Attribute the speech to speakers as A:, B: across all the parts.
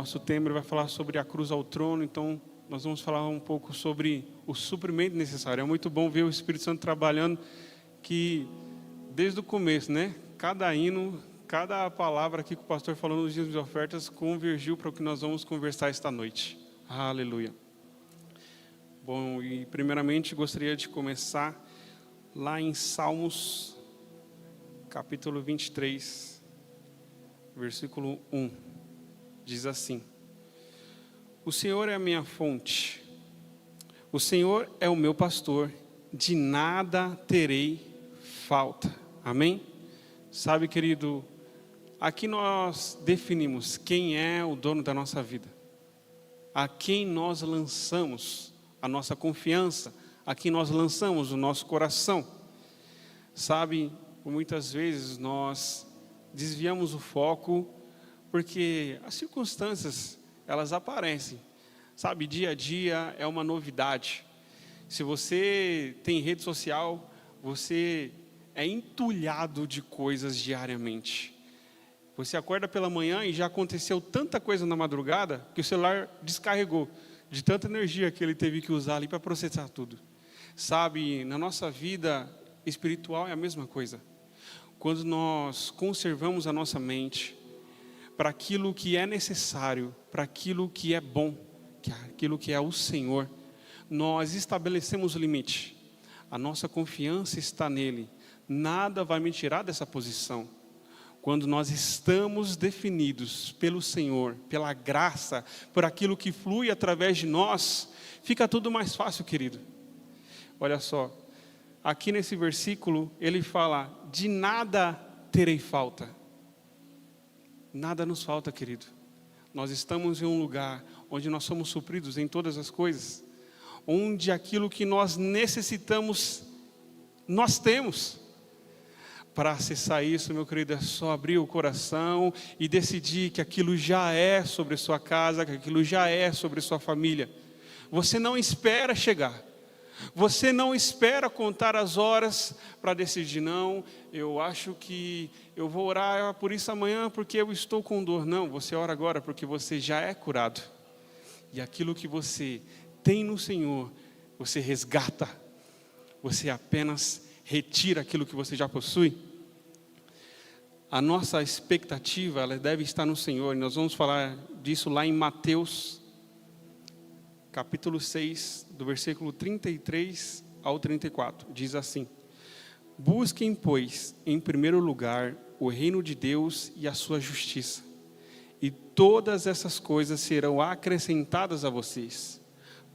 A: Nosso tema vai falar sobre a cruz ao trono, então nós vamos falar um pouco sobre o suprimento necessário. É muito bom ver o Espírito Santo trabalhando, que desde o começo, né? Cada hino, cada palavra aqui que o pastor falou nos dias de ofertas convergiu para o que nós vamos conversar esta noite. Aleluia. Bom, e primeiramente gostaria de começar lá em Salmos, capítulo 23, versículo 1. Diz assim: o Senhor é a minha fonte, o Senhor é o meu pastor, de nada terei falta. Amém? Sabe, querido, aqui nós definimos quem é o dono da nossa vida, a quem nós lançamos a nossa confiança, a quem nós lançamos o nosso coração. Sabe, muitas vezes nós desviamos o foco, porque as circunstâncias, elas aparecem, sabe, dia a dia é uma novidade. Se você tem rede social, você é entulhado de coisas diariamente. Você acorda pela manhã e já aconteceu tanta coisa na madrugada, que o celular descarregou, de tanta energia que ele teve que usar ali para processar tudo. Sabe, na nossa vida espiritual é a mesma coisa. Quando nós conservamos a nossa mente para aquilo que é necessário, para aquilo que é bom, aquilo que é o Senhor, nós estabelecemos o limite. A nossa confiança está nele. Nada vai me tirar dessa posição. Quando nós estamos definidos pelo Senhor, pela graça, por aquilo que flui através de nós, fica tudo mais fácil, querido. Olha só, aqui nesse versículo ele fala: de nada terei falta. Nada nos falta, querido. Nós estamos em um lugar onde nós somos supridos em todas as coisas, onde aquilo que nós necessitamos, nós temos. Para acessar isso, meu querido, é só abrir o coração e decidir que aquilo já é sobre sua casa, que aquilo já é sobre sua família. Você não espera chegar. Você não espera contar as horas para decidir: não, eu acho que eu vou orar por isso amanhã porque eu estou com dor. Não, você ora agora porque você já é curado. E aquilo que você tem no Senhor, você resgata. Você apenas retira aquilo que você já possui. A nossa expectativa, ela deve estar no Senhor. E nós vamos falar disso lá em Mateus, capítulo 6, do versículo 33 ao 34, diz assim: busquem, pois, em primeiro lugar o reino de Deus e a sua justiça, e todas essas coisas serão acrescentadas a vocês.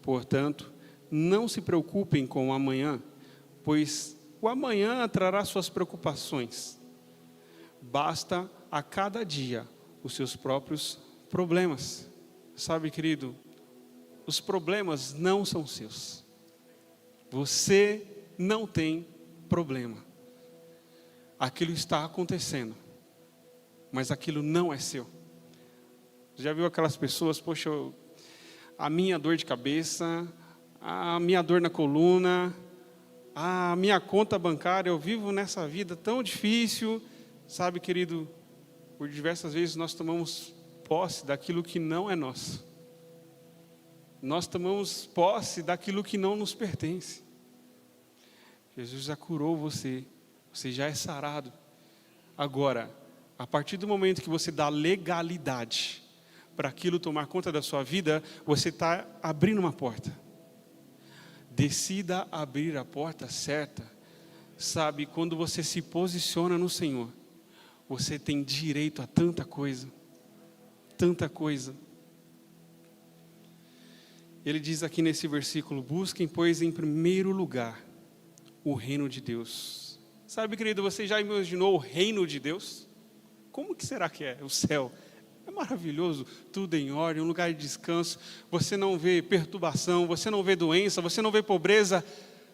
A: Portanto, não se preocupem com o amanhã, pois o amanhã trará suas preocupações. Basta a cada dia os seus próprios problemas. Sabe, querido, os problemas não são seus. Você não tem problema. Aquilo está acontecendo, mas aquilo não é seu. Já viu aquelas pessoas: poxa, a minha dor de cabeça, a minha dor na coluna, a minha conta bancária, eu vivo nessa vida tão difícil. Sabe, querido, por diversas vezes nós tomamos posse daquilo que não é nosso. Nós tomamos posse daquilo que não nos pertence. Jesus já curou você, você já é sarado. Agora, a partir do momento que você dá legalidade para aquilo tomar conta da sua vida, você está abrindo uma porta. Decida abrir a porta certa. Sabe, quando você se posiciona no Senhor, você tem direito a tanta coisa, tanta coisa. Ele diz aqui nesse versículo: busquem, pois, em primeiro lugar o reino de Deus. Sabe, querido, você já imaginou o reino de Deus? Como que será que é o céu? É maravilhoso, tudo em ordem, um lugar de descanso. Você não vê perturbação, você não vê doença, você não vê pobreza,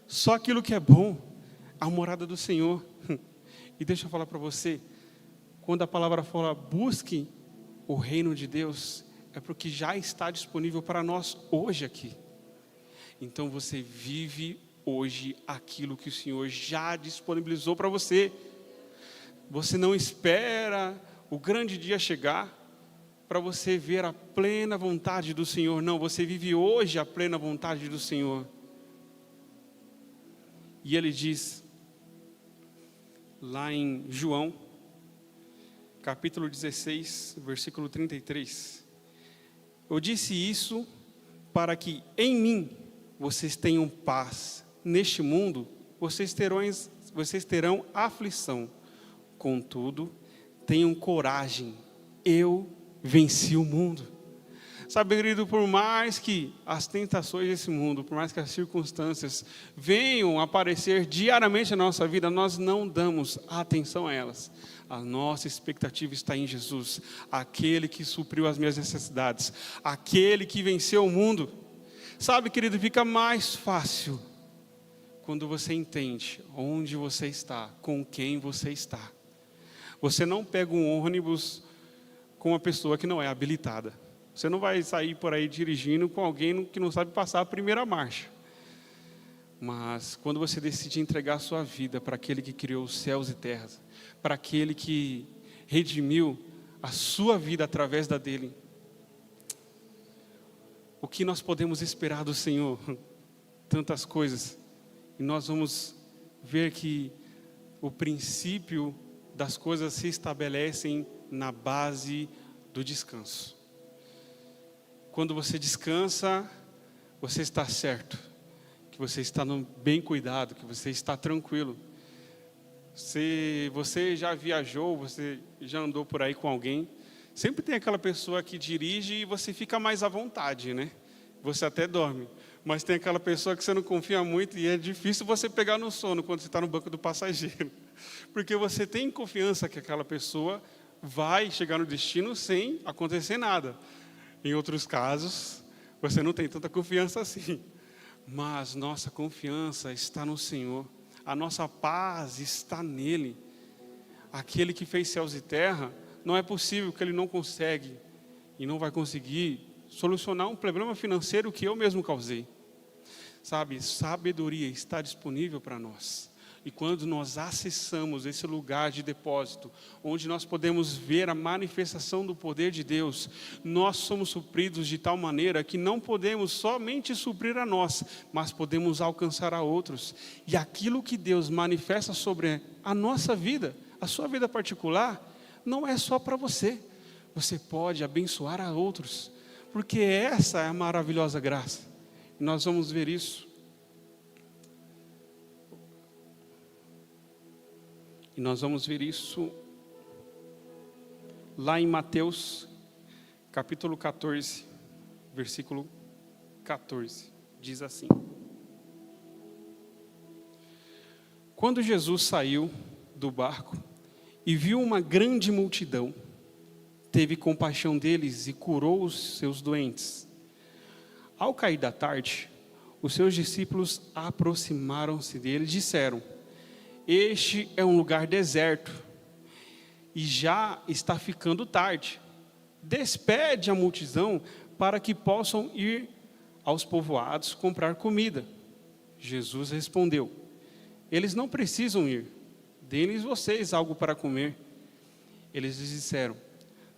A: só aquilo que é bom, a morada do Senhor. E deixa eu falar para você, quando a palavra fala busque o reino de Deus, é porque já está disponível para nós hoje aqui. Então você vive hoje aquilo que o Senhor já disponibilizou para você. Você não espera o grande dia chegar para você ver a plena vontade do Senhor. Não, você vive hoje a plena vontade do Senhor. E ele diz, lá em João, capítulo 16, versículo 33. Eu disse isso para que em mim vocês tenham paz. Neste mundo vocês terão aflição. Contudo, tenham coragem. Eu venci o mundo. Sabe, querido, por mais que as tentações desse mundo, por mais que as circunstâncias venham aparecer diariamente na nossa vida, nós não damos atenção a elas. A nossa expectativa está em Jesus, aquele que supriu as minhas necessidades, aquele que venceu o mundo. Sabe, querido, fica mais fácil quando você entende onde você está, com quem você está. Você não pega um ônibus com uma pessoa que não é habilitada. Você não vai sair por aí dirigindo com alguém que não sabe passar a primeira marcha. Mas quando você decide entregar a sua vida para aquele que criou os céus e terras, para aquele que redimiu a sua vida através da dele, o que nós podemos esperar do Senhor? Tantas coisas. E nós vamos ver que o princípio das coisas se estabelecem na base do descanso. Quando você descansa, você está certo, que você está bem cuidado, que você está tranquilo. Se você já viajou, você já andou por aí com alguém, sempre tem aquela pessoa que dirige e você fica mais à vontade, né? Você até dorme, mas tem aquela pessoa que você não confia muito e é difícil você pegar no sono quando você está no banco do passageiro, porque você tem confiança que aquela pessoa vai chegar no destino sem acontecer nada. Em outros casos, você não tem tanta confiança assim. Mas nossa confiança está no Senhor. A nossa paz está nele. Aquele que fez céus e terra, não é possível que ele não consegue e não vai conseguir solucionar um problema financeiro que eu mesmo causei. Sabe, sabedoria está disponível para nós. E quando nós acessamos esse lugar de depósito, onde nós podemos ver a manifestação do poder de Deus, nós somos supridos de tal maneira que não podemos somente suprir a nós, mas podemos alcançar a outros. E aquilo que Deus manifesta sobre a nossa vida, a sua vida particular, não é só para você. Você pode abençoar a outros, porque essa é a maravilhosa graça. E nós vamos ver isso. E nós vamos ver isso lá em Mateus, capítulo 14, versículo 14. Diz assim: Quando Jesus saiu do barco e viu uma grande multidão, teve compaixão deles e curou os seus doentes. Ao cair da tarde, os seus discípulos aproximaram-se dele e disseram: Este é um lugar deserto e já está ficando tarde. Despede a multidão para que possam ir aos povoados comprar comida. Jesus respondeu: Eles não precisam ir, deem-lhes vocês algo para comer. Eles lhes disseram: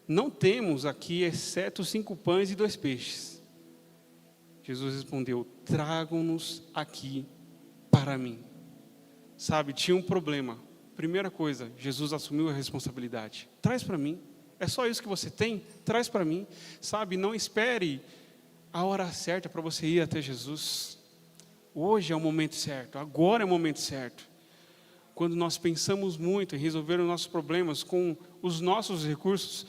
A: Não temos aqui exceto 5 pães e 2 peixes. Jesus respondeu: Tragam-nos aqui para mim. Sabe, tinha um problema. Primeira coisa, Jesus assumiu a responsabilidade. Traz para mim. É só isso que você tem? Traz para mim. Sabe, não espere a hora certa para você ir até Jesus. Hoje é o momento certo. Agora é o momento certo. Quando nós pensamos muito em resolver os nossos problemas com os nossos recursos,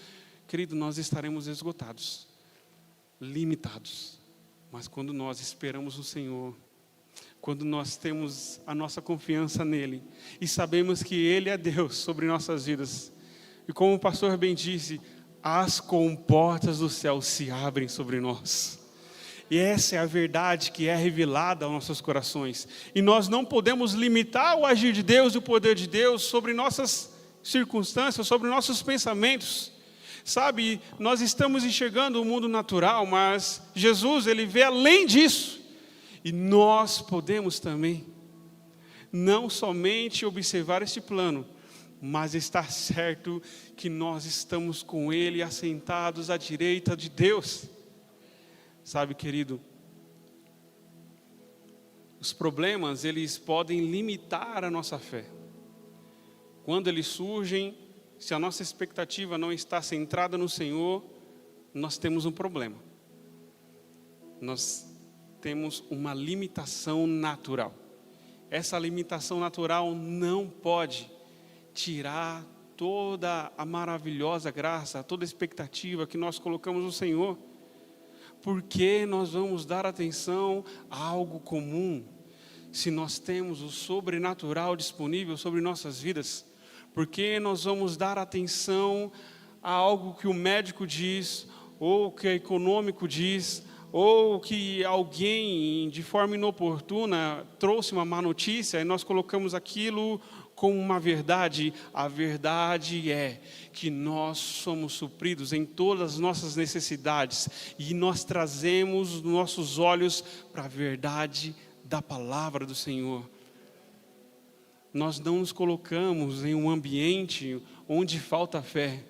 A: querido, nós estaremos esgotados, limitados. Mas quando nós esperamos o Senhor, quando nós temos a nossa confiança nele e sabemos que ele é Deus sobre nossas vidas, e como o pastor bem disse, as comportas do céu se abrem sobre nós. E essa é a verdade que é revelada aos nossos corações. E nós não podemos limitar o agir de Deus e o poder de Deus sobre nossas circunstâncias, sobre nossos pensamentos. Sabe, nós estamos enxergando o mundo natural, mas Jesus, ele vê além disso. E nós podemos também, não somente observar este plano, mas está certo que nós estamos com Ele assentados à direita de Deus. Sabe, querido, os problemas, eles podem limitar a nossa fé. Quando eles surgem, se a nossa expectativa não está centrada no Senhor, nós temos um problema. Nós temos uma limitação natural. Essa limitação natural não pode tirar toda a maravilhosa graça, toda a expectativa que nós colocamos no Senhor. Porque nós vamos dar atenção a algo comum, se nós temos o sobrenatural disponível sobre nossas vidas? Porque nós vamos dar atenção a algo que o médico diz, ou que o econômico diz, ou que alguém de forma inoportuna trouxe uma má notícia e nós colocamos aquilo como uma verdade? A verdade é que nós somos supridos em todas as nossas necessidades e nós trazemos nossos olhos para a verdade da palavra do Senhor. Nós não nos colocamos em um ambiente onde falta fé.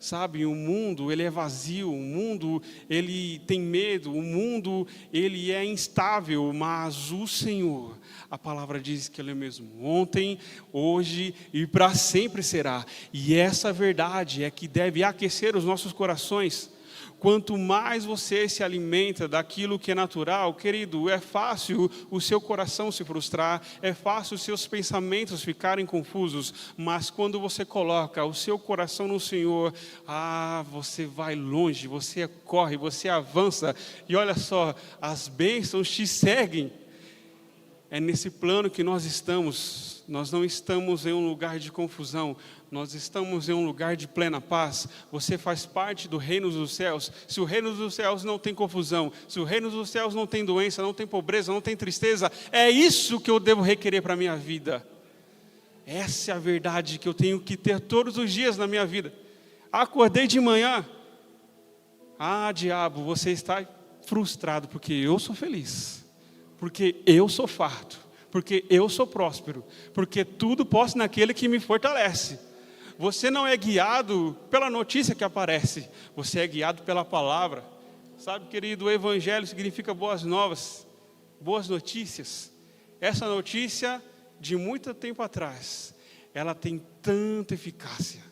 A: Sabe, o mundo, ele é vazio, o mundo, ele tem medo, o mundo, ele é instável, mas o Senhor, a palavra diz que Ele é mesmo ontem, hoje e para sempre será. E essa verdade é que deve aquecer os nossos corações. Quanto mais você se alimenta daquilo que é natural, querido, é fácil o seu coração se frustrar, é fácil os seus pensamentos ficarem confusos, mas quando você coloca o seu coração no Senhor, você vai longe, você corre, você avança, e olha só, as bênçãos te seguem. É nesse plano que nós estamos. Nós não estamos em um lugar de confusão, nós estamos em um lugar de plena paz. Você faz parte do reino dos céus. Se o reino dos céus não tem confusão, se o reino dos céus não tem doença, não tem pobreza, não tem tristeza, é isso que eu devo requerer para a minha vida. Essa é a verdade que eu tenho que ter todos os dias na minha vida. Acordei de manhã, diabo, você está frustrado, porque eu sou feliz, porque eu sou farto, porque eu sou próspero, porque tudo posso naquele que me fortalece. Você não é guiado pela notícia que aparece, você é guiado pela palavra. Sabe, querido, o evangelho significa boas novas, boas notícias. Essa notícia, de muito tempo atrás, ela tem tanta eficácia,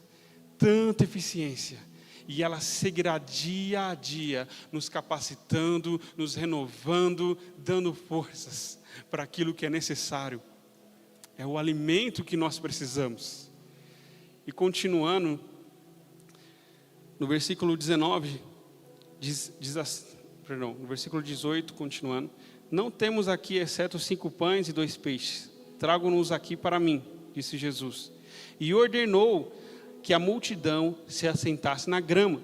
A: tanta eficiência, e ela seguirá dia a dia, nos capacitando, nos renovando, dando forças para aquilo que é necessário. É o alimento que nós precisamos. E continuando, no versículo 19, no versículo 18, continuando: não temos aqui exceto 5 pães e 2 peixes, tragam-nos aqui para mim, disse Jesus. E ordenou que a multidão se assentasse na grama.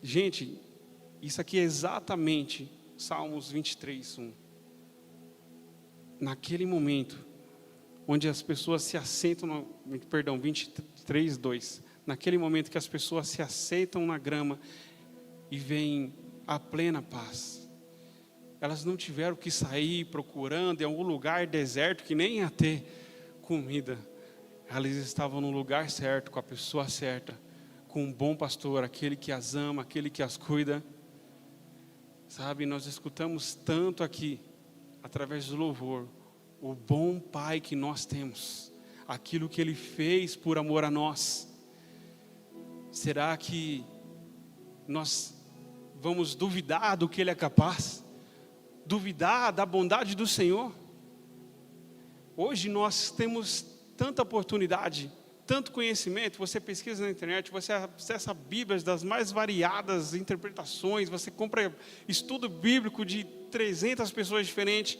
A: Gente, isso aqui é exatamente Salmos 23, 1. Naquele momento, onde as pessoas se assentam, 23, 2. Naquele momento que as pessoas se assentam na grama e veem a plena paz. Elas não tiveram que sair procurando em algum lugar deserto que nem ia ter comida. Elas estavam no lugar certo, com a pessoa certa, com um bom pastor, aquele que as ama, aquele que as cuida. Sabe, nós escutamos tanto aqui, através do louvor, o bom Pai que nós temos, aquilo que Ele fez por amor a nós. Será que nós vamos duvidar do que Ele é capaz? Duvidar da bondade do Senhor? Hoje nós temos tanta oportunidade, tanto conhecimento. Você pesquisa na internet, você acessa Bíblias das mais variadas interpretações, você compra estudo bíblico de 300 pessoas diferentes.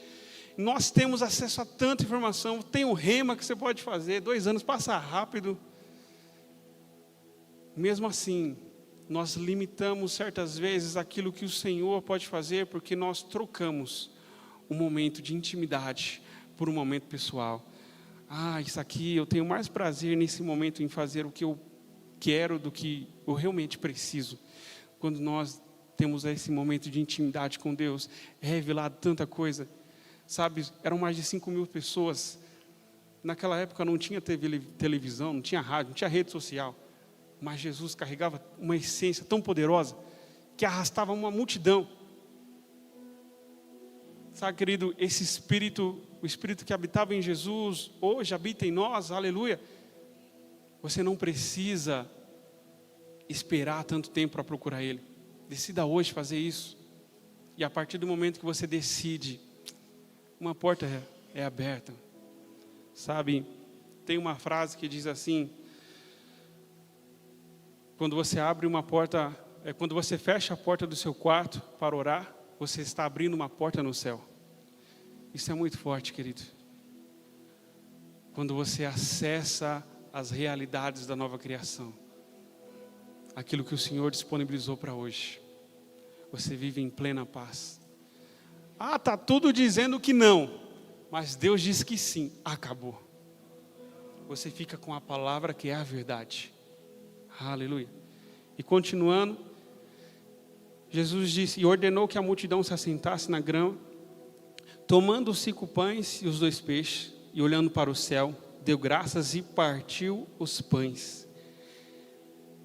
A: Nós temos acesso a tanta informação. Tem um rema que você pode fazer, 2 anos passa rápido. Mesmo assim, nós limitamos certas vezes aquilo que o Senhor pode fazer, porque nós trocamos um momento de intimidade por um momento pessoal. Isso aqui, eu tenho mais prazer nesse momento em fazer o que eu quero do que eu realmente preciso. Quando nós temos esse momento de intimidade com Deus, é revelado tanta coisa. Sabe, eram mais de 5.000 pessoas Naquela época não tinha televisão, não tinha rádio, não tinha rede social. Mas Jesus carregava uma essência tão poderosa que arrastava uma multidão. Sabe, querido, esse Espírito, o Espírito que habitava em Jesus, hoje habita em nós, aleluia. Você não precisa esperar tanto tempo para procurar Ele. Decida hoje fazer isso. E a partir do momento que você decide, uma porta é aberta. Sabe, tem uma frase que diz assim: quando você abre uma porta, quando você fecha a porta do seu quarto para orar, você está abrindo uma porta no céu. Isso é muito forte, querido. Quando você acessa as realidades da nova criação, aquilo que o Senhor disponibilizou para hoje, você vive em plena paz. Ah, está tudo dizendo que não, mas Deus diz que sim, acabou. Você fica com a palavra que é a verdade. Aleluia. E continuando, Jesus disse, e ordenou que a multidão se assentasse na grama, tomando os 5 pães e os 2 peixes, e olhando para o céu, deu graças e partiu os pães.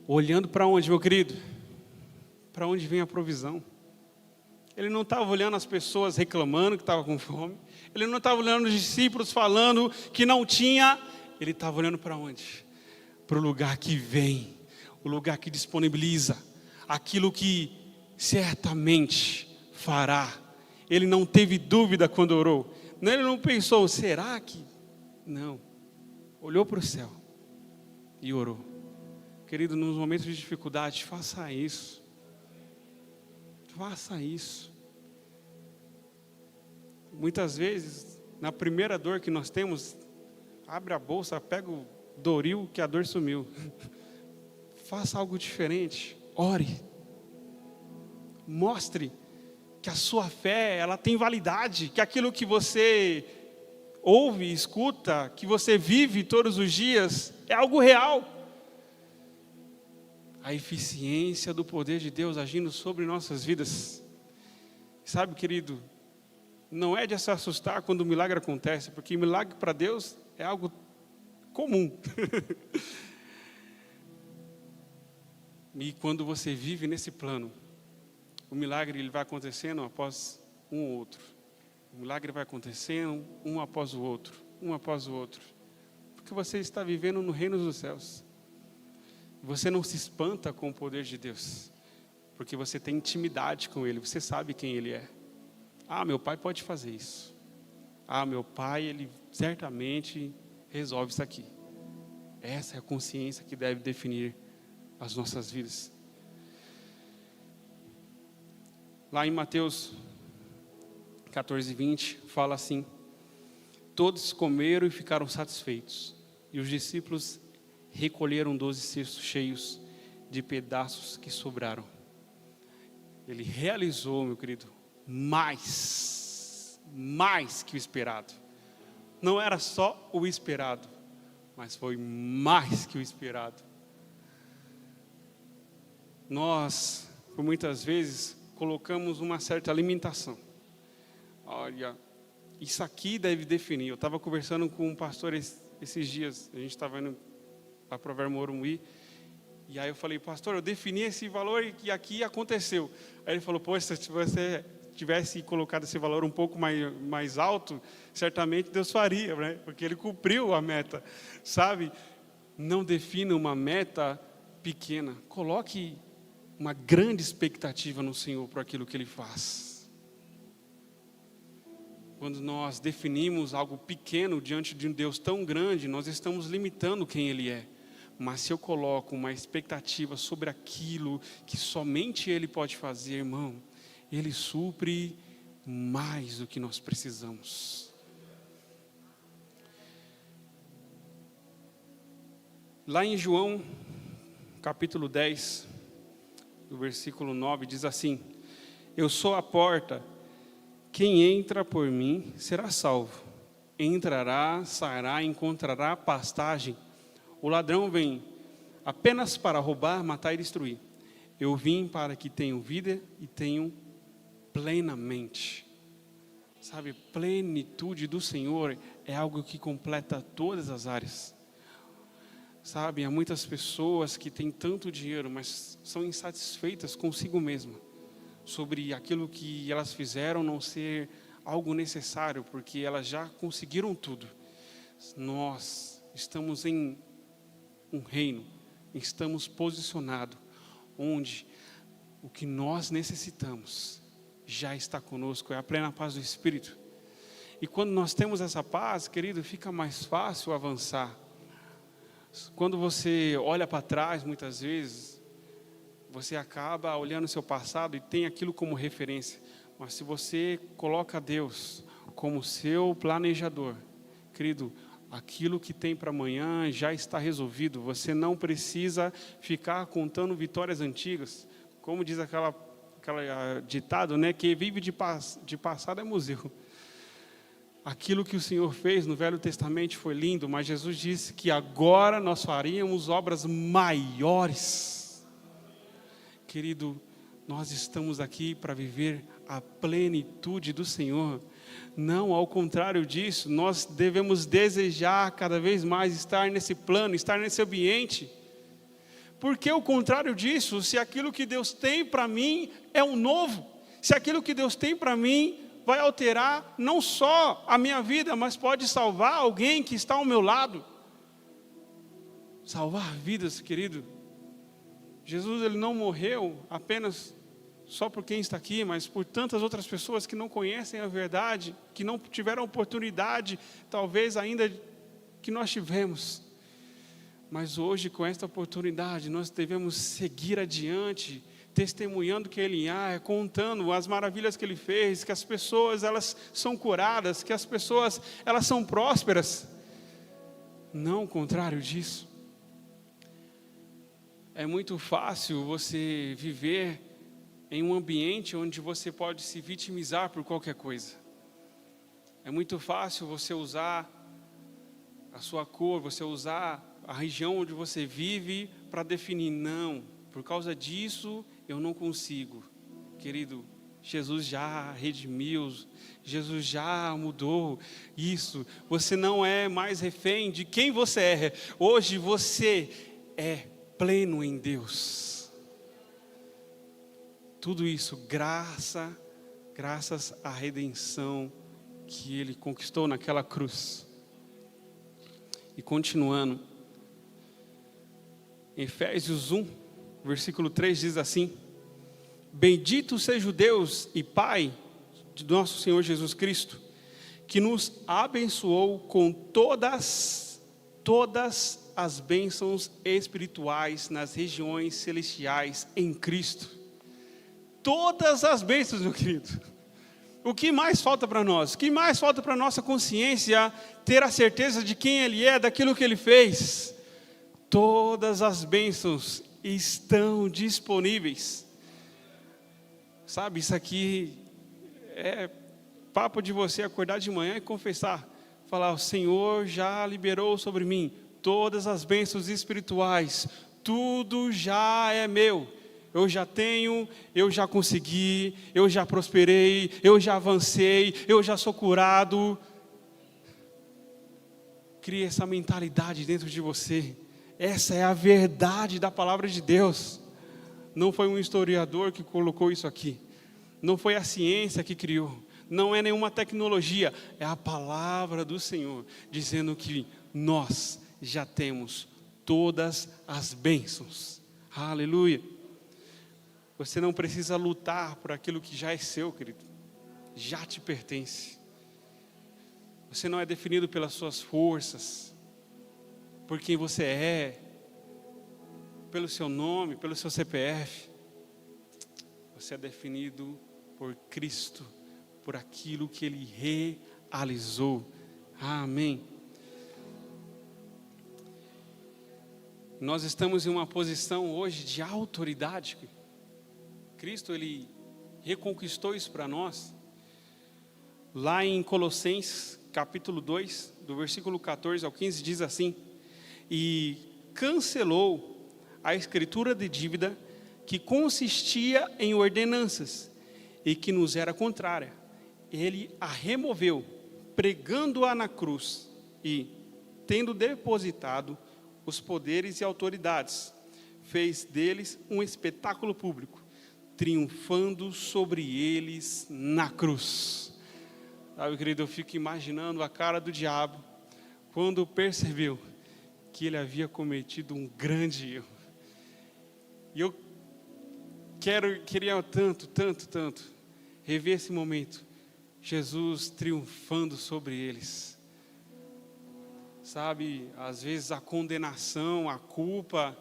A: Olhando para onde, meu querido? Para onde vem a provisão? Ele não estava olhando as pessoas reclamando que estavam com fome. Ele não estava olhando os discípulos falando que não tinha. Ele estava olhando para onde? Para o lugar que vem, o lugar que disponibiliza, aquilo que certamente fará. Ele não teve dúvida quando orou. Ele não pensou, será que? Não. Olhou para o céu e orou. Querido, nos momentos de dificuldade, faça isso. Faça isso. Muitas vezes, na primeira dor que nós temos, abre a bolsa, pega o Doril que a dor sumiu. Faça algo diferente. Ore. Mostre que a sua fé, ela tem validade, que aquilo que você ouve, escuta, que você vive todos os dias, é algo real. A eficiência do poder de Deus agindo sobre nossas vidas. Sabe, querido, não é de se assustar quando o milagre acontece, porque milagre para Deus é algo comum. E quando você vive nesse plano, o milagre ele vai acontecendo após um ou outro. O milagre vai acontecendo um após o outro, um após o outro. Porque você está vivendo no reino dos céus. Você não se espanta com o poder de Deus, porque você tem intimidade com Ele, você sabe quem Ele é. Ah, meu pai pode fazer isso. Ah, meu pai, ele certamente resolve isso aqui. Essa é a consciência que deve definir as nossas vidas. Lá em Mateus 14:20, fala assim: todos comeram e ficaram satisfeitos, e os discípulos recolheram 12 cestos cheios de pedaços que sobraram. Ele realizou, meu querido, mais que o esperado. Não era só o esperado, mas foi mais que o esperado. Nós, por muitas vezes, colocamos uma certa limitação. Olha, isso aqui deve definir. Eu estava conversando com um pastor esses dias, a gente estava indo para Provérbio Morumbi, e aí eu falei, pastor, eu defini esse valor e aqui aconteceu. Aí ele falou, poxa, se você tivesse colocado esse valor um pouco mais alto, certamente Deus faria, né? Porque Ele cumpriu a meta, sabe? Não defina uma meta pequena, coloque uma grande expectativa no Senhor para aquilo que Ele faz. Quando nós definimos algo pequeno diante de um Deus tão grande, nós estamos limitando quem Ele é. Mas se eu coloco uma expectativa sobre aquilo que somente Ele pode fazer, irmão, Ele supre mais do que nós precisamos. Lá em João, capítulo 10, no versículo 9, diz assim: eu sou a porta, quem entra por mim será salvo. Entrará, sairá, encontrará pastagem. O ladrão vem apenas para roubar, matar e destruir. Eu vim para que tenham vida e tenham plenamente. Sabe, plenitude do Senhor é algo que completa todas as áreas. Sabe, há muitas pessoas que têm tanto dinheiro, mas são insatisfeitas consigo mesma, sobre aquilo que elas fizeram não ser algo necessário, porque elas já conseguiram tudo. Nós estamos em um reino, estamos posicionados, onde o que nós necessitamos já está conosco, é a plena paz do Espírito. E quando nós temos essa paz, querido, fica mais fácil avançar. Quando você olha para trás, muitas vezes, você acaba olhando o seu passado e tem aquilo como referência. Mas se você coloca Deus como seu planejador, querido, aquilo que tem para amanhã já está resolvido. Você não precisa ficar contando vitórias antigas. Como diz aquela ditado, né? Que vive de passado é museu. Aquilo que o Senhor fez no Velho Testamento foi lindo, mas Jesus disse que agora nós faríamos obras maiores. Querido, nós estamos aqui para viver a plenitude do Senhor. Não, ao contrário disso, nós devemos desejar cada vez mais estar nesse plano, estar nesse ambiente. Porque o contrário disso, se aquilo que Deus tem para mim é um novo, se aquilo que Deus tem para mim vai alterar não só a minha vida, mas pode salvar alguém que está ao meu lado. Salvar vidas, querido. Jesus, ele não morreu apenas só por quem está aqui, mas por tantas outras pessoas que não conhecem a verdade, que não tiveram oportunidade, talvez ainda que nós tivemos. Mas hoje, com esta oportunidade, nós devemos seguir adiante, testemunhando que Ele é, contando as maravilhas que Ele fez, que as pessoas, elas são curadas, que as pessoas, elas são prósperas. Não o contrário disso. É muito fácil você viver em um ambiente onde você pode se vitimizar por qualquer coisa. É muito fácil você usar a sua cor, você usar a região onde você vive para definir, não, por causa disso eu não consigo. Querido, Jesus já redimiu, Jesus já mudou isso. Você não é mais refém de quem você é. Hoje você é pleno em Deus. Tudo isso graças à redenção que Ele conquistou naquela cruz. E continuando, Efésios 1, versículo 3 diz assim: bendito seja o Deus e Pai de nosso Senhor Jesus Cristo, que nos abençoou com todas as bênçãos espirituais nas regiões celestiais em Cristo. Todas as bênçãos, meu querido. O que mais falta para nós? O que mais falta para a nossa consciência ter a certeza de quem Ele é, daquilo que Ele fez? Todas as bênçãos estão disponíveis. Sabe, isso aqui é papo de você acordar de manhã e confessar. Falar, o Senhor já liberou sobre mim todas as bênçãos espirituais. Tudo já é meu. Eu já tenho, eu já consegui, eu já prosperei, eu já avancei, eu já sou curado. Crie essa mentalidade dentro de você. Essa é a verdade da palavra de Deus. Não foi um historiador que colocou isso aqui. Não foi a ciência que criou. Não é nenhuma tecnologia. É a palavra do Senhor, dizendo que nós já temos todas as bênçãos. Aleluia. Você não precisa lutar por aquilo que já é seu, querido. Já te pertence. Você não é definido pelas suas forças, por quem você é, pelo seu nome, pelo seu CPF. Você é definido por Cristo, por aquilo que Ele realizou. Amém. Nós estamos em uma posição hoje de autoridade. Cristo, Ele reconquistou isso para nós. Lá em Colossenses, capítulo 2, do versículo 14 ao 15, diz assim: e cancelou a escritura de dívida que consistia em ordenanças e que nos era contrária, ele a removeu, pregando-a na cruz e, tendo depositado os poderes e autoridades, fez deles um espetáculo público, triunfando sobre eles na cruz. Sabe, querido, eu fico imaginando a cara do diabo quando percebeu que ele havia cometido um grande erro. E eu queria tanto rever esse momento, Jesus triunfando sobre eles. Sabe, às vezes a condenação, a culpa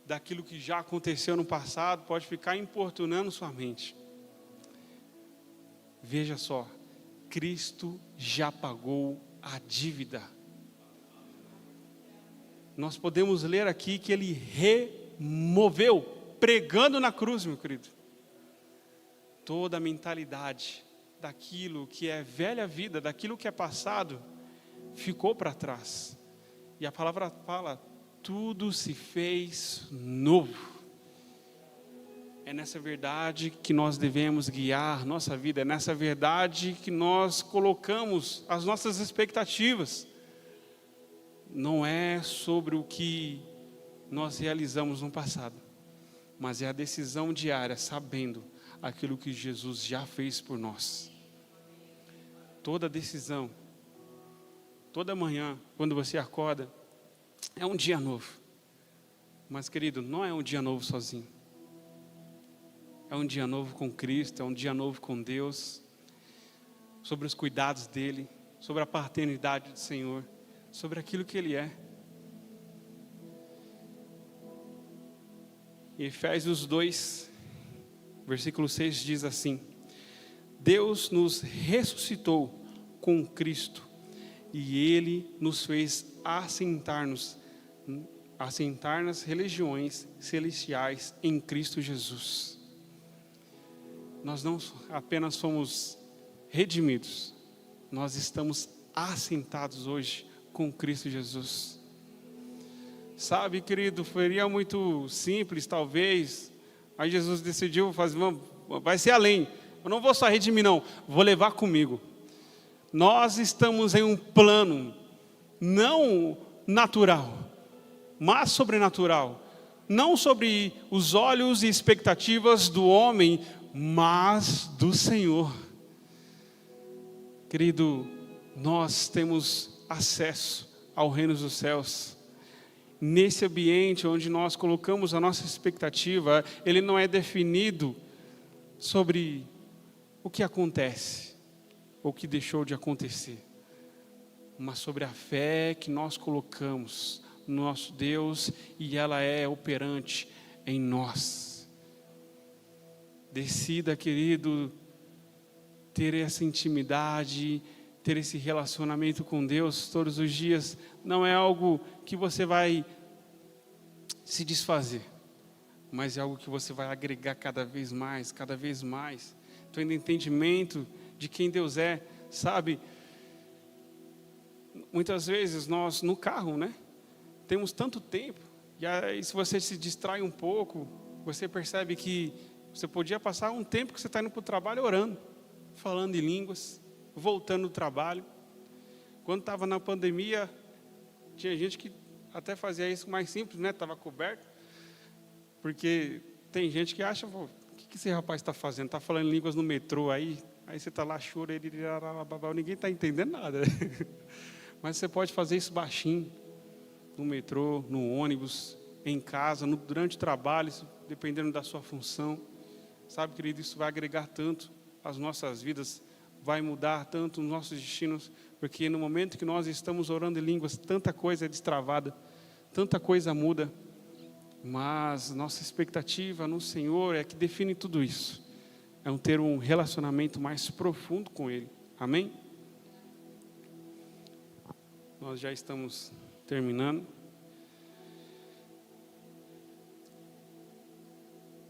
A: daquilo que já aconteceu no passado pode ficar importunando sua mente. Veja só, Cristo já pagou a dívida. Nós podemos ler aqui que ele removeu, pregando na cruz, meu querido, toda a mentalidade daquilo que é velha vida, daquilo que é passado, ficou para trás. E a palavra fala, tudo se fez novo. É nessa verdade que nós devemos guiar nossa vida, é nessa verdade que nós colocamos as nossas expectativas. Não é sobre o que nós realizamos no passado, mas é a decisão diária, sabendo aquilo que Jesus já fez por nós. Toda decisão, toda manhã, quando você acorda, é um dia novo. Mas, querido, não é um dia novo sozinho. É um dia novo com Cristo, é um dia novo com Deus, sobre os cuidados dEle, sobre a paternidade do Senhor, sobre aquilo que Ele é. Em Efésios 2, versículo 6 diz assim: Deus nos ressuscitou com Cristo e Ele nos fez assentar nas regiões celestiais em Cristo Jesus. Nós não apenas fomos redimidos, nós estamos assentados hoje com Cristo Jesus. Sabe, querido, seria muito simples, talvez. Aí Jesus decidiu fazer, vai ser além. Eu não vou só redimir, não, vou levar comigo. Nós estamos em um plano não natural, mas sobrenatural. Não sobre os olhos e expectativas do homem, mas do Senhor. Querido, nós temos acesso ao reino dos céus. Nesse ambiente onde nós colocamos a nossa expectativa, ele não é definido sobre o que acontece, ou o que deixou de acontecer, mas sobre a fé que nós colocamos no nosso Deus, e ela é operante em nós. Decida, querido, ter essa intimidade, ter esse relacionamento com Deus todos os dias. Não é algo que você vai se desfazer, mas é algo que você vai agregar cada vez mais, tendo entendimento de quem Deus é. Sabe, muitas vezes nós no carro, né, temos tanto tempo, e aí se você se distrai um pouco, você percebe que você podia passar um tempo que você está indo para o trabalho orando, falando em línguas, voltando do trabalho. Quando estava na pandemia, tinha gente que até fazia isso mais simples, né? Estava coberto, porque tem gente que acha, o que esse rapaz está fazendo? Está falando línguas no metrô aí você está lá chorando, ninguém está entendendo nada. Mas você pode fazer isso baixinho, no metrô, no ônibus, em casa, durante o trabalho, dependendo da sua função. Sabe, querido, isso vai agregar tanto às nossas vidas, vai mudar tanto os nossos destinos, porque no momento que nós estamos orando em línguas, tanta coisa é destravada, tanta coisa muda, mas nossa expectativa no Senhor é que define tudo isso, é ter um relacionamento mais profundo com Ele, amém? Nós já estamos terminando.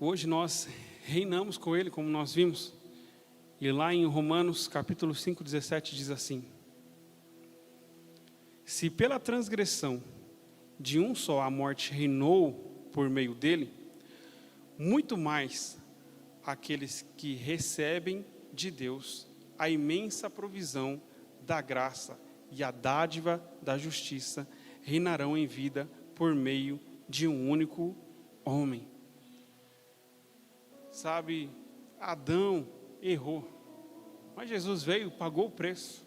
A: Hoje nós reinamos com Ele, como nós vimos. E lá em Romanos capítulo 5, 17 diz assim: se pela transgressão de um só a morte reinou por meio dele, muito mais aqueles que recebem de Deus a imensa provisão da graça e a dádiva da justiça reinarão em vida por meio de um único homem. Sabe, Adão errou, mas Jesus veio, pagou o preço.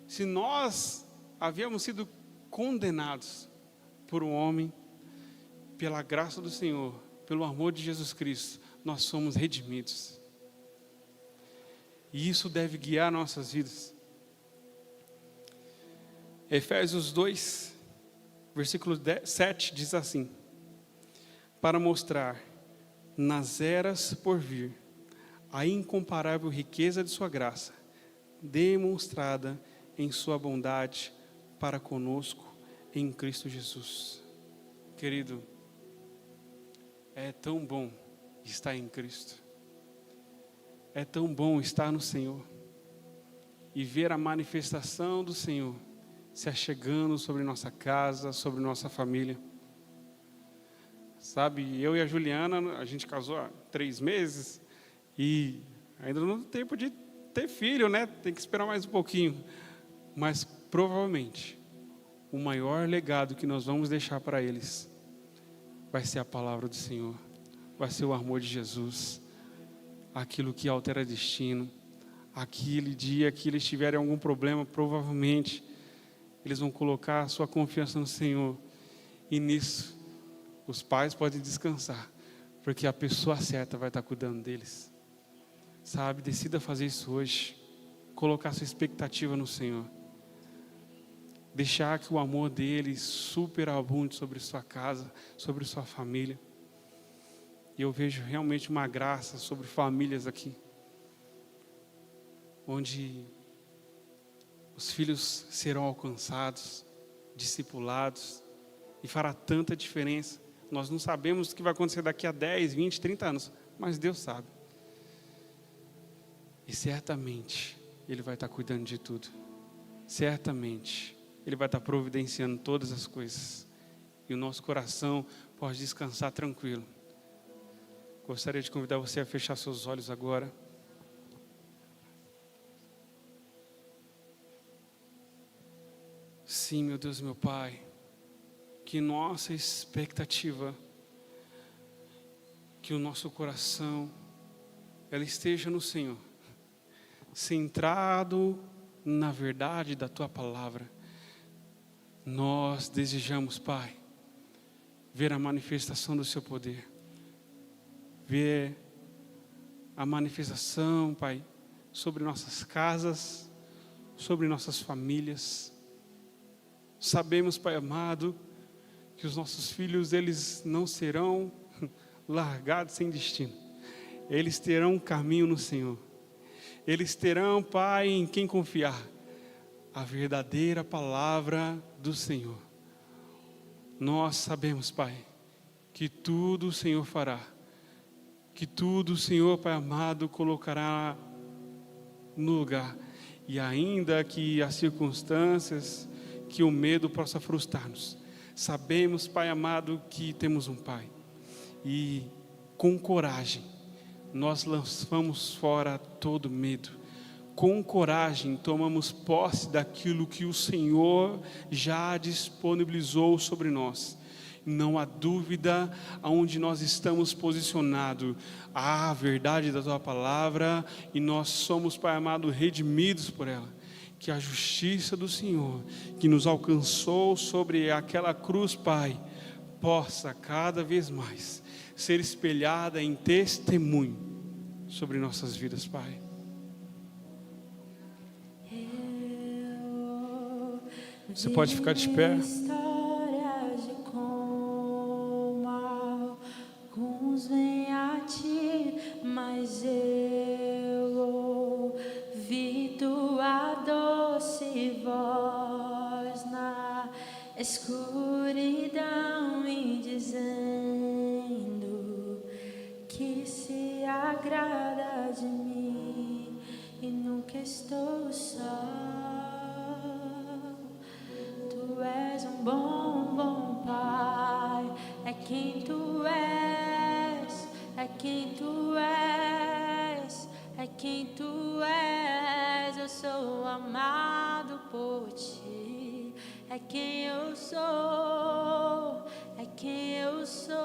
A: Se nós havíamos sido condenados por um homem, pela graça do Senhor, pelo amor de Jesus Cristo, nós somos redimidos. E isso deve guiar nossas vidas. Efésios 2, versículo 7 diz assim: para mostrar nas eras por vir a incomparável riqueza de sua graça, demonstrada em sua bondade para conosco em Cristo Jesus. Querido, é tão bom estar em Cristo. É tão bom estar no Senhor e ver a manifestação do Senhor se achegando sobre nossa casa, sobre nossa família. Sabe, eu e a Juliana, a gente casou há 3 meses e ainda não tem tempo de ter filho, né? Tem que esperar mais um pouquinho. Mas provavelmente o maior legado que nós vamos deixar para eles vai ser a palavra do Senhor, vai ser o amor de Jesus, aquilo que altera destino. Aquele dia que eles tiverem algum problema, provavelmente eles vão colocar a sua confiança no Senhor, e nisso os pais podem descansar, porque a pessoa certa vai estar cuidando deles. Sabe, decida fazer isso hoje, colocar sua expectativa no Senhor, deixar que o amor dele superabunde sobre sua casa, sobre sua família. E eu vejo realmente uma graça sobre famílias aqui, onde os filhos serão alcançados, discipulados, e fará tanta diferença. Nós não sabemos o que vai acontecer daqui a 10, 20, 30 anos, mas Deus sabe. E certamente Ele vai estar cuidando de tudo. Certamente Ele vai estar providenciando todas as coisas. E o nosso coração pode descansar tranquilo. Gostaria de convidar você a fechar seus olhos agora. Sim, meu Deus, meu Pai, que nossa expectativa, que o nosso coração, ela esteja no Senhor, centrado na verdade da Tua palavra. Nós desejamos, Pai, ver a manifestação do Seu poder, ver a manifestação, Pai, sobre nossas casas, sobre nossas famílias. Sabemos, Pai amado, que os nossos filhos, eles não serão largados sem destino. Eles terão um caminho no Senhor. Eles terão, Pai, em quem confiar, a verdadeira palavra do Senhor. Nós sabemos, Pai, que tudo o Senhor fará, que tudo o Senhor, Pai amado, colocará no lugar. E ainda que as circunstâncias, que o medo possa frustrar-nos, sabemos, Pai amado, que temos um Pai. E com coragem, nós lançamos fora todo medo. Com coragem, tomamos posse daquilo que o Senhor já disponibilizou sobre nós. Não há dúvida aonde nós estamos posicionados. Há a verdade da Tua palavra e nós somos, Pai amado, redimidos por ela. Que a justiça do Senhor, que nos alcançou sobre aquela cruz, Pai, possa cada vez mais ser espelhada em testemunho sobre nossas vidas, Pai. Você pode ficar de pé.
B: Histórias de como alguns vêm a ti, mas eu ouvi tua doce voz na escuridão me dizendo que se agrada de mim e nunca estou só. Tu és um bom, bom Pai, é quem Tu és, é quem Tu és, é quem Tu és. eu sou amado por ti. É quem eu sou, é quem eu sou,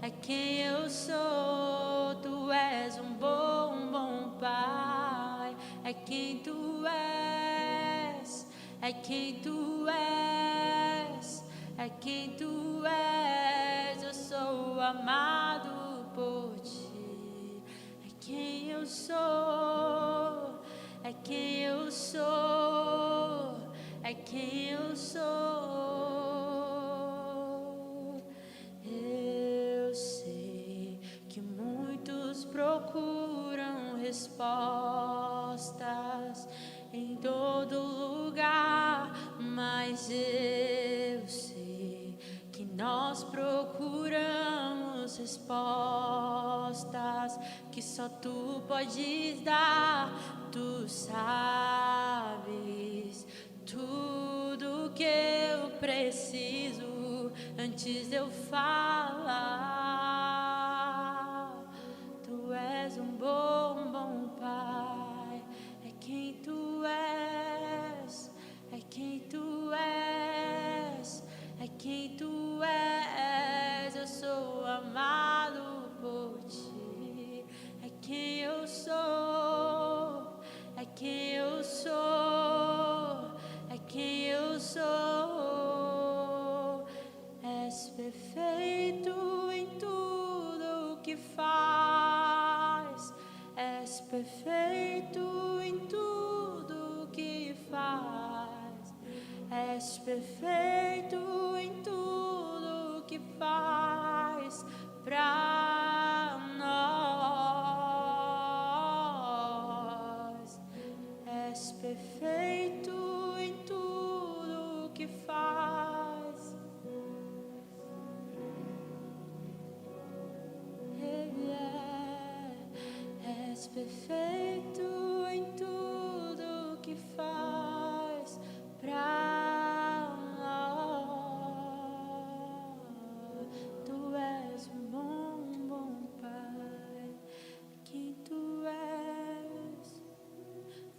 B: é quem eu sou. Tu és um bom, bom Pai. É quem tu és, é quem tu és, é quem tu és. Eu sou amado por ti. É quem eu sou, é quem eu sou, é quem eu sou. Eu sei que muitos procuram respostas em todo lugar, mas eu sei que nós procuramos respostas que só tu podes dar. Tu sabes tudo que eu preciso antes de eu falar. Tu és um bom, bom Pai. É quem tu és, é quem tu és, é quem tu és. Eu sou amado por ti. É quem eu sou, é quem eu sou, é quem eu sou. És perfeito em tudo o que faz. És perfeito em tudo o que faz. És perfeito em tudo o que faz pra nós. És perfeito em tudo o que faz. És perfeito em tudo que faz pra nós. Tu és um bom, bom Pai. Quem tu és,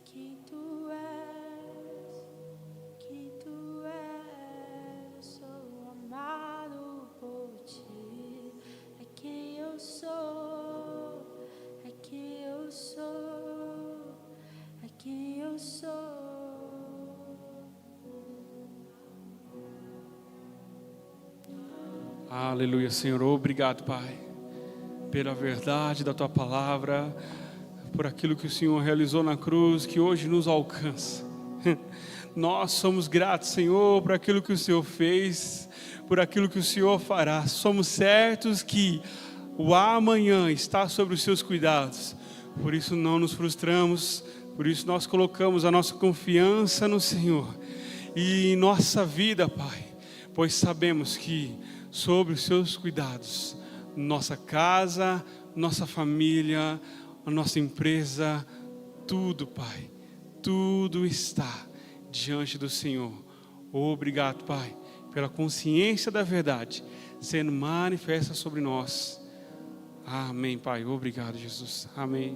B: quem tu és, quem tu és. Sou amado por ti. É quem eu sou, é quem eu sou, é quem eu sou.
A: Aleluia, Senhor. Obrigado, Pai, pela verdade da Tua palavra, por aquilo que o Senhor realizou na cruz, que hoje nos alcança. Nós somos gratos, Senhor, por aquilo que o Senhor fez, por aquilo que o Senhor fará. Somos certos que o amanhã está sobre os seus cuidados. Por isso não nos frustramos, por isso nós colocamos a nossa confiança no Senhor e em nossa vida, Pai, pois sabemos que sobre os seus cuidados, nossa casa, nossa família, a nossa empresa, tudo, Pai, tudo está diante do Senhor. Obrigado, Pai, pela consciência da verdade sendo manifesta sobre nós. Amém, Pai. Obrigado, Jesus. Amém.